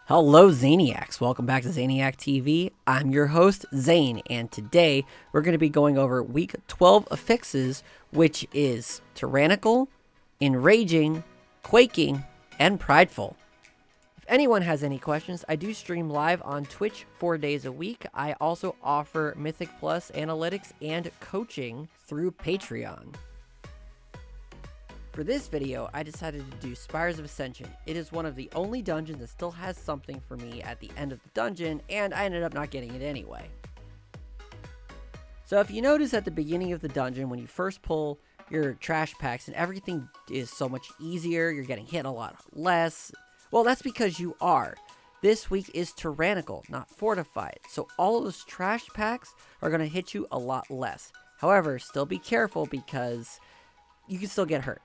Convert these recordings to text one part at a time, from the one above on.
Hello Zaniacs, welcome back to Zaniac TV. I'm your host Zane, and today we're going to be going over week 12 affixes, which is Tyrannical, Enraging, Quaking, and Prideful. If anyone has any questions, I do stream live on Twitch 4 days a week. I also offer Mythic Plus analytics and coaching through Patreon. For this video, I decided to do Spires of Ascension. It is one of the only dungeons that still has something for me at the end of the dungeon, and I ended up not getting it anyway. So if you notice at the beginning of the dungeon, when you first pull your trash packs and everything is so much easier, you're getting hit a lot less. Well, that's because you are. This week is Tyrannical, not Fortified, so all of those trash packs are going to hit you a lot less. However, still be careful because you can still get hurt.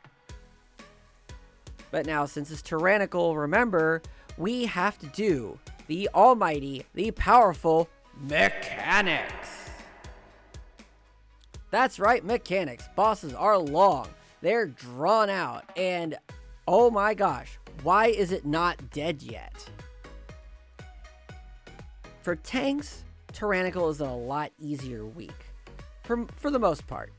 But now, since it's Tyrannical, remember, we have to do the almighty, the powerful mechanics. That's right, mechanics. Bosses are long. They're drawn out. And, oh my gosh, why is it not dead yet? For tanks, Tyrannical is a lot easier week. For the most part.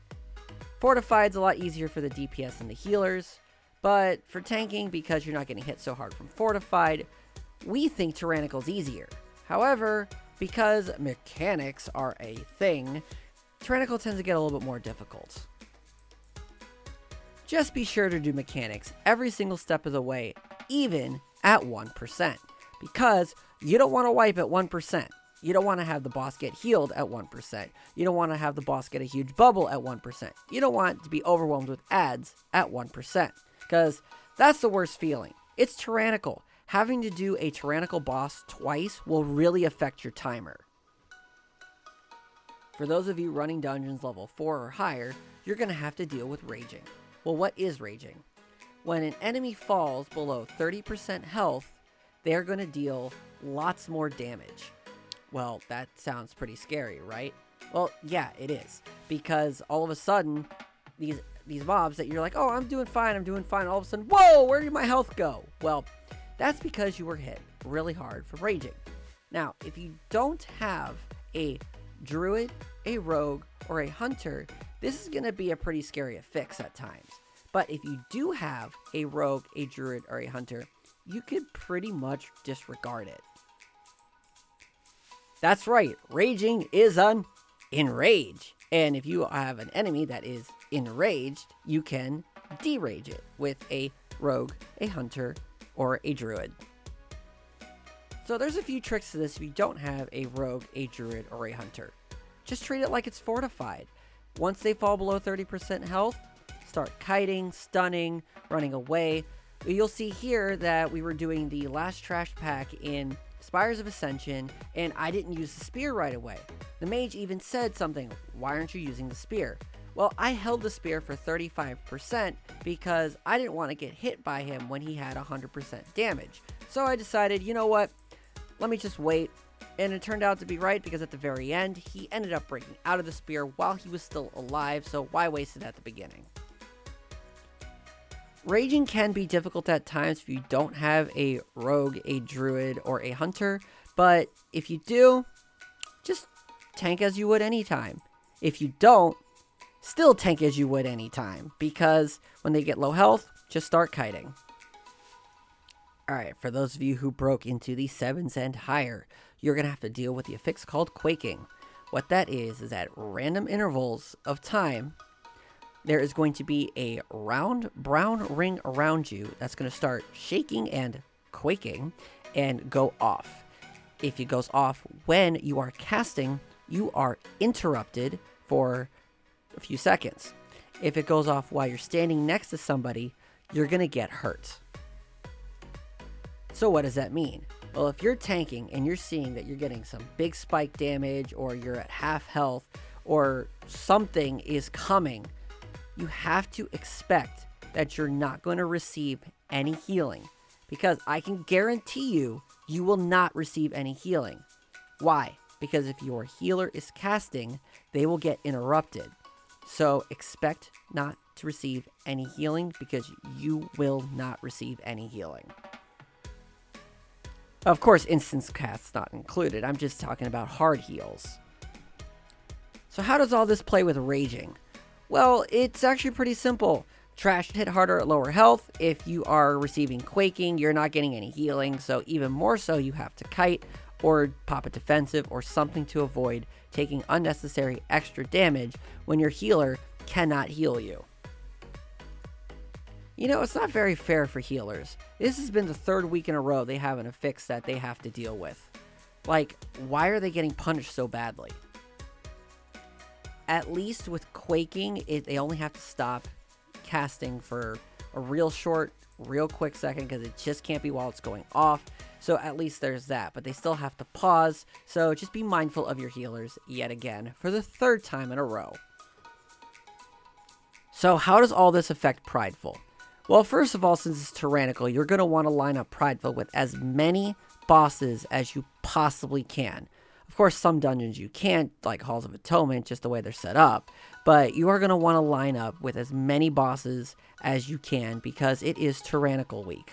Fortified's a lot easier for the DPS and the healers. But for tanking, because you're not getting hit so hard from Fortified, we think Tyrannical's easier. However, because mechanics are a thing, Tyrannical tends to get a little bit more difficult. Just be sure to do mechanics every single step of the way, even at 1%. Because you don't want to wipe at 1%. You don't want to have the boss get healed at 1%. You don't want to have the boss get a huge bubble at 1%. You don't want to be overwhelmed with ads at 1%. Because that's the worst feeling. It's Tyrannical. Having to do a Tyrannical boss twice will really affect your timer. For those of you running dungeons level 4 or higher, you're going to have to deal with Raging. Well, what is Raging? When an enemy falls below 30% health, they're going to deal lots more damage. Well, that sounds pretty scary, right? Well, yeah, it is. Because all of a sudden, these mobs that you're like, oh, I'm doing fine, all of a sudden, whoa, where did my health go? Well, that's because you were hit really hard from Raging. Now, if you don't have a druid, a rogue, or a hunter, this is going to be a pretty scary affix at times. But if you do have a rogue, a druid, or a hunter, you could pretty much disregard it. That's right, Raging is an enrage. And if you have an enemy that is enraged, you can derage it with a rogue, a hunter, or a druid. So there's a few tricks to this if you don't have a rogue, a druid, or a hunter. Just treat it like it's Fortified. Once they fall below 30% health, start kiting, stunning, running away. You'll see here that we were doing the last trash pack in Spires of Ascension, and I didn't use the spear right away. The mage even said something, why aren't you using the spear? Well, I held the spear for 35% because I didn't want to get hit by him when he had 100% damage. So I decided, you know what, let me just wait. And it turned out to be right because at the very end, he ended up breaking out of the spear while he was still alive, so why waste it at the beginning? Raging can be difficult at times if you don't have a rogue, a druid, or a hunter, but if you do, just tank as you would anytime. If you don't, still tank as you would anytime, because when they get low health, just start kiting. Alright, for those of you who broke into the 7s and higher, you're going to have to deal with the affix called Quaking. What that is at random intervals of time, there is going to be a round brown ring around you that's going to start shaking and quaking and go off. If it goes off when you are casting, you are interrupted for a few seconds. If it goes off while you're standing next to somebody, you're going to get hurt. So what does that mean? Well, if you're tanking and you're seeing that you're getting some big spike damage, or you're at half health, or something is coming, you have to expect that you're not going to receive any healing, because I can guarantee you, you will not receive any healing. Why? Because if your healer is casting, they will get interrupted. So expect not to receive any healing, because you will not receive any healing. Of course, instance casts not included. I'm just talking about hard heals. So how does all this play with raging? Well, it's actually pretty simple. Trash hit harder at lower health. If you are receiving Quaking, you're not getting any healing, so even more so you have to kite or pop a defensive or something to avoid taking unnecessary extra damage when your healer cannot heal you. You know, it's not very fair for healers. This has been the third week in a row they have an affix that they have to deal with. Like, why are they getting punished so badly? At least with Quaking, they only have to stop casting for a real short, real quick second because it just can't be while it's going off. So at least there's that, but they still have to pause. So just be mindful of your healers yet again for the third time in a row. So how does all this affect Prideful? Well, first of all, since it's Tyrannical, you're going to want to line up Prideful with as many bosses as you possibly can. Of course, some dungeons you can't, like Halls of Atonement, just the way they're set up. But you are going to want to line up with as many bosses as you can because it is Tyrannical week.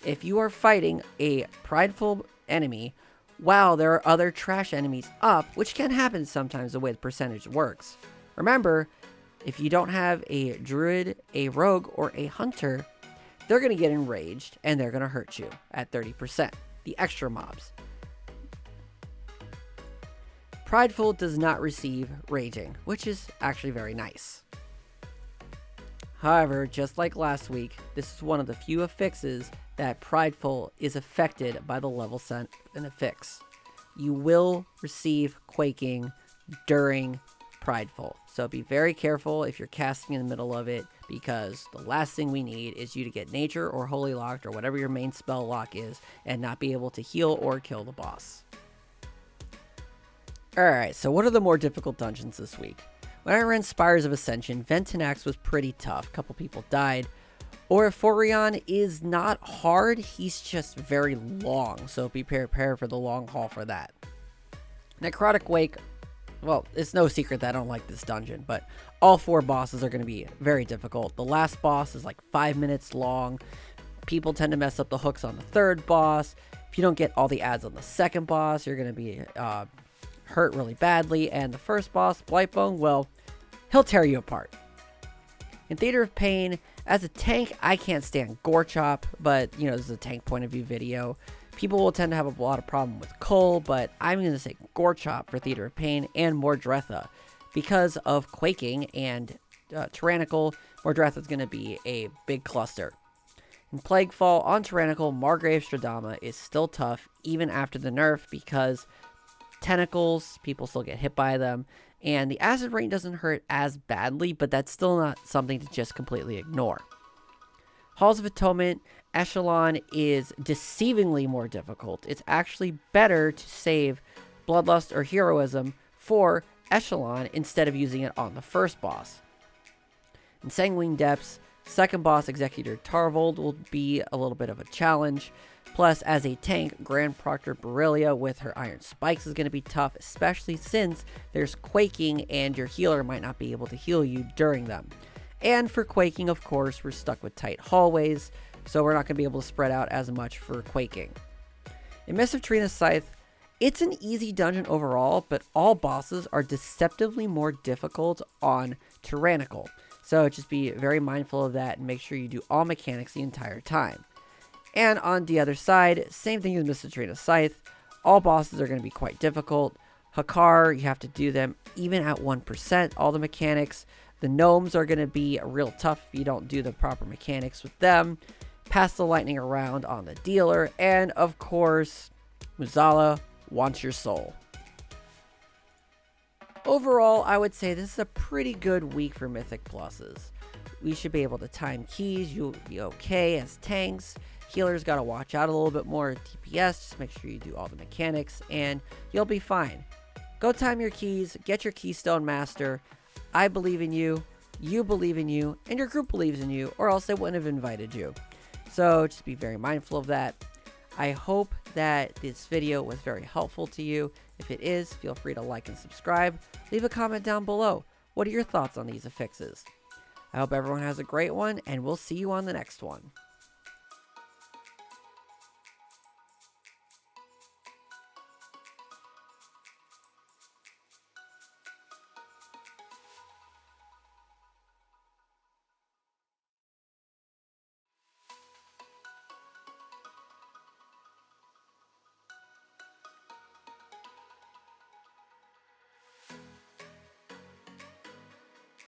If you are fighting a Prideful enemy, while there are other trash enemies up, which can happen sometimes the way the percentage works. Remember, if you don't have a druid, a rogue, or a hunter, they're going to get enraged and they're going to hurt you at 30%, the extra mobs. Prideful does not receive raging, which is actually very nice. However, just like last week, this is one of the few affixes that Prideful is affected by the level set and affix. You will receive Quaking during Prideful, so be very careful if you're casting in the middle of it, because the last thing we need is you to get Nature or Holy Locked or whatever your main spell lock is and not be able to heal or kill the boss. Alright, so what are the more difficult dungeons this week? When I ran Spires of Ascension, Ventinax was pretty tough. A couple people died. Oriforion is not hard, he's just very long, so be prepared for the long haul for that. Necrotic Wake, well, it's no secret that I don't like this dungeon, but all 4 bosses are going to be very difficult. The last boss is like 5 minutes long. People tend to mess up the hooks on the 3rd boss. If you don't get all the adds on the 2nd boss, you're going to be hurt really badly. And the 1st boss, Blightbone, well, he'll tear you apart. In Theater of Pain, as a tank, I can't stand Gore Chop, but, you know, this is a tank point of view video. People will tend to have a lot of problem with Cole, but I'm going to say Gore Chop for Theater of Pain and Mordretha. Because of Quaking and Tyrannical, Mordretha is going to be a big cluster. In Plaguefall, on Tyrannical, Margrave Stradama is still tough, even after the nerf, because tentacles, people still get hit by them, and the acid rain doesn't hurt as badly, but that's still not something to just completely ignore. Halls of Atonement, Echelon is deceivingly more difficult. It's actually better to save Bloodlust or Heroism for Echelon instead of using it on the 1st boss. In Sanguine Depths, 2nd boss Executor Tarvold will be a little bit of a challenge. Plus, as a tank, Grand Proctor Borrelia with her Iron Spikes is going to be tough, especially since there's Quaking and your healer might not be able to heal you during them. And for Quaking, of course, we're stuck with tight hallways, so we're not going to be able to spread out as much for Quaking. In Miss of Trina's Scythe, it's an easy dungeon overall, but all bosses are deceptively more difficult on Tyrannical. So just be very mindful of that and make sure you do all mechanics the entire time. And on the other side, same thing as Mr. Trina's Scythe. All bosses are going to be quite difficult. Hakar, you have to do them even at 1%, all the mechanics. The gnomes are going to be real tough if you don't do the proper mechanics with them. Pass the lightning around on the dealer. And of course, Muzala wants your soul. Overall, I would say this is a pretty good week for Mythic Pluses. We should be able to time keys. You'll be okay as tanks. Healers got to watch out a little bit more at DPS. Just make sure you do all the mechanics and you'll be fine. Go time your keys. Get your Keystone Master. I believe in you. You believe in you. And your group believes in you, or else they wouldn't have invited you. So just be very mindful of that. I hope that this video was very helpful to you. If it is, feel free to like and subscribe. Leave a comment down below. What are your thoughts on these affixes? I hope everyone has a great one, and we'll see you on the next one.